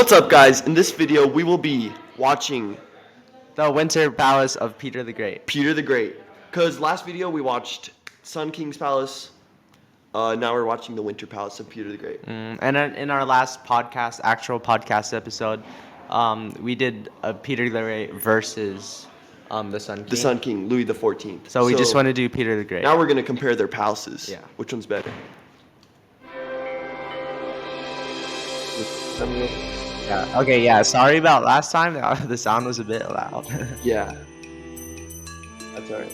What's up, guys? In this video, we will be watching The Winter Palace of Peter the Great. Peter the Great. Because last video, we watched Sun King's Palace. Now we're watching the Winter Palace of Peter the Great. And in our last podcast, actual podcast episode, we did a Peter the Great versus the Sun King. The Sun King, Louis XIV. So we just want to do Peter the Great. Now we're going to compare their palaces. Yeah. Which one's better? Yeah. Okay, yeah. Sorry about last time. The sound was a bit loud. Yeah. That's all right.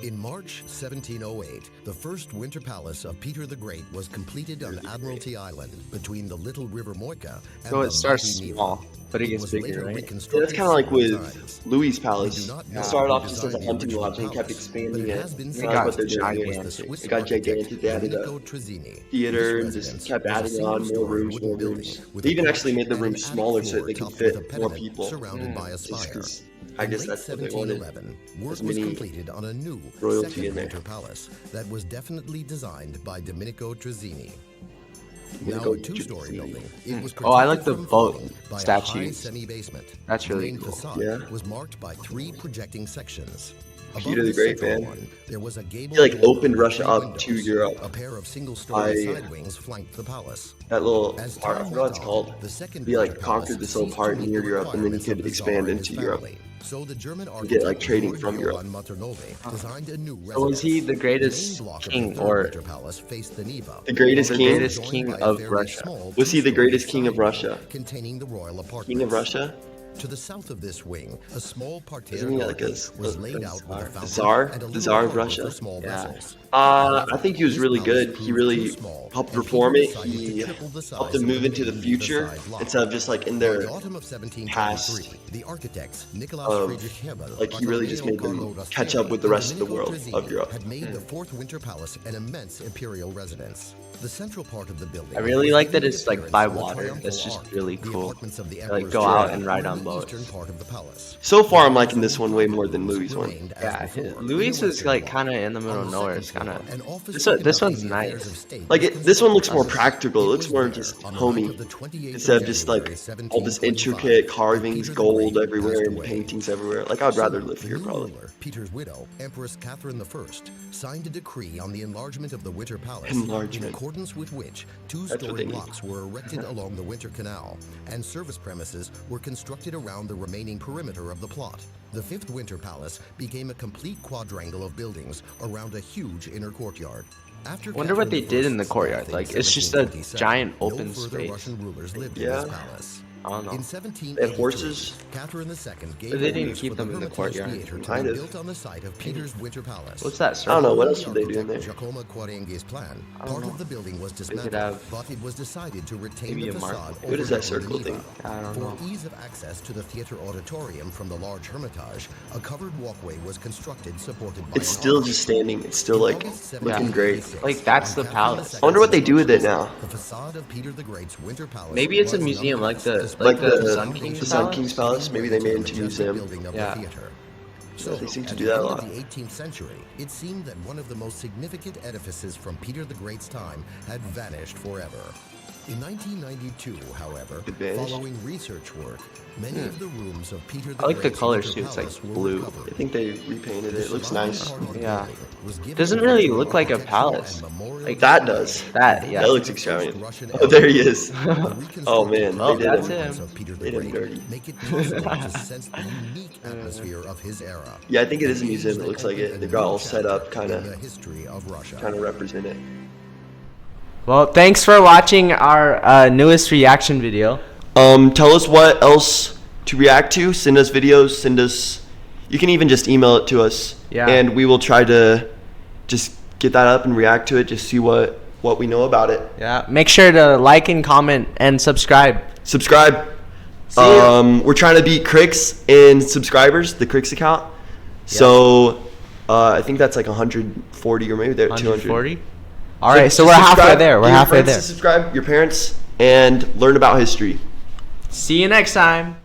In March 1708, the first winter palace of Peter the Great was completed on Admiralty Island between the Little River Moika and So the it starts mighty Neva. small, but it gets was bigger, later right? Yeah, reconstructed that's kind of like several with times. Louis' Palace. We do not know It started off who just as a designed the hunting original lodge and kept palace, expanding but it. has been That's said what they're that doing. it was the gigantic. Swiss It got architect gigantic. They added Domenico a Trezzini. theater and This just residence kept was a adding on more single-story rooms, wooden more building rooms. with They a even porch actually made the and rooms an smaller attic so that floor they could topped with a fit more pediment people. surrounded by a Just spire. 'cause I In guess late that's what they wanted. 1711, work As was many completed on a new royalty second in there. winter palace that was definitely designed by Domenico Trezzini. Domenico Now a two-story Trezzini. building, it was Oh, I like protected the from boat falling by a high statues. semi-basement. That's The really main cool. facade Yeah. was marked by three projecting sections. Above Peter the Great, central man. one, there was a gabled He, like, dormer opened with Russia three up windows. to Europe. A pair of single-story by- side wings flanked the palace. That little As part, I time forgot what it's went called. on, the second He like winter conquered palace this little ceased part to meet near the Europe, and then he requirements could of the expand Tsar and into his Europe. family. So the German get, architect like, trading Georg from Europe. Johann Maternoli designed a new So was he residence. the greatest main block of king the third or winter palace faced the Neva. The greatest the king? greatest Joined king by a of fairly Russia? small Was he the two-story greatest king of side wing Russia? containing the royal apartments. King of Russia? To the south of this wing, a small parterre Isn't he like garden a- was a laid out with a the fountain Tsar? and a The little Tsar of harbor Russia? for small Yeah. vessels. I think he was This really palace good. He proved really too small, helped and reform Peter it. decided to He triple the helped size them of move the into the main future Neva-side block. instead of just like in By their the autumn of 1723, past the architects Nikolaus of, Friedrich Hebel, like, he really just made them Bartolomeo catch Carlo up with the rest of the Domenico world Trezzini of Europe. had made the fourth winter palace an immense imperial residence. The central part of the building. I really was like that given it's, like, appearance by of the water. triumphal That's just arch. really The cool. apartments of the Like, emperor's go out chair and ride were on in the boats. eastern part of the palace. So far, I'm liking this one way more than Louis' one. Remained as Yeah, before. Louis The is like western kind of wall. in the middle On of the nowhere. second It's kind floor, of an office this conducting one's the nice. affairs of state Like was this one looks more constructed. practical. It It looks was more there just on the night homey of the 28th instead of of just like January, all this 1725, intricate carvings, Peter the gold Great everywhere, passed and away. paintings everywhere. Like I'd rather Soon, live the here new probably. ruler, Peter's widow, Empress Catherine I, signed a decree on the enlargement of the Winter Palace, Enlargement. in accordance with which what two-story they need. blocks were erected along the Winter Canal, and service premises were constructed around the remaining perimeter of the plot. The fifth Winter Palace became a complete quadrangle of buildings around a huge inner courtyard. After Wonder what they Catherine did in the I's courtyard. death in Like, it's just a 1727, giant open no further space. Russian rulers lived Yeah. in this palace. I don't know. In They 1783, have horses. Catherine II gave But they didn't orders keep for them in the Hermitage courtyard. Theater to Kind be of. built on the site of Peter's Winter Palace. What's that? I don't Circle? know what else The would they do in there. architect Giacomo Quarenghi's plan, don't part know. of the building was could dismantled, have but it was decided to retain maybe the a mark. facade What is that overlooking circle the thing? Neva. I don't For know. ease of access to the theater auditorium from the large Hermitage, a covered walkway was constructed supported by It's an still arch. just standing. It's still In like August looking great. 1786, Like, that's on the Catherine palace. II's I wonder what they do with it now. The facade of Peter the Great's Winter Palace. Maybe it's a was museum like the nonetheless Like the Sun King's the Sun Palace? King's Palace. Maybe they made it into a museum. Building of Yeah. the theater. Yeah, they seem to at do the that a end lot. of the 18th century, it seemed that one of the most significant edifices from Peter the Great's time had vanished forever. In 1992, however, It vanished? following research work, many of the rooms of Peter the I like the Great's colors Winter too. It's like Palace were blue. recovered. I think they repainted it. It looks nice. Yeah. Yeah. Doesn't really look like a palace. Like That does. that, yeah. That looks extravagant. Oh, there he is. Oh man, Well, they did that's him. him. They did him dirty. Make it possible to sense the unique atmosphere of his era. Yeah, I think it is a museum. It looks like it. They got all set up, kind in the of history of Russia. represent it. Well, thanks for watching our newest reaction video. Tell us what else to react to. Send us videos. Send us. You can even just email it to us. Yeah. And we will try to just get that up and react to it. Just see what we know about it. Yeah. Make sure to like and comment and subscribe. Subscribe. See you. We're trying to beat Crix in subscribers, the Crix account. So I think that's like 140 or maybe they're 200. 140. All right, so we're halfway subscribe, there. We're get your halfway friends there. to subscribe, your parents, and learn about history. See you next time.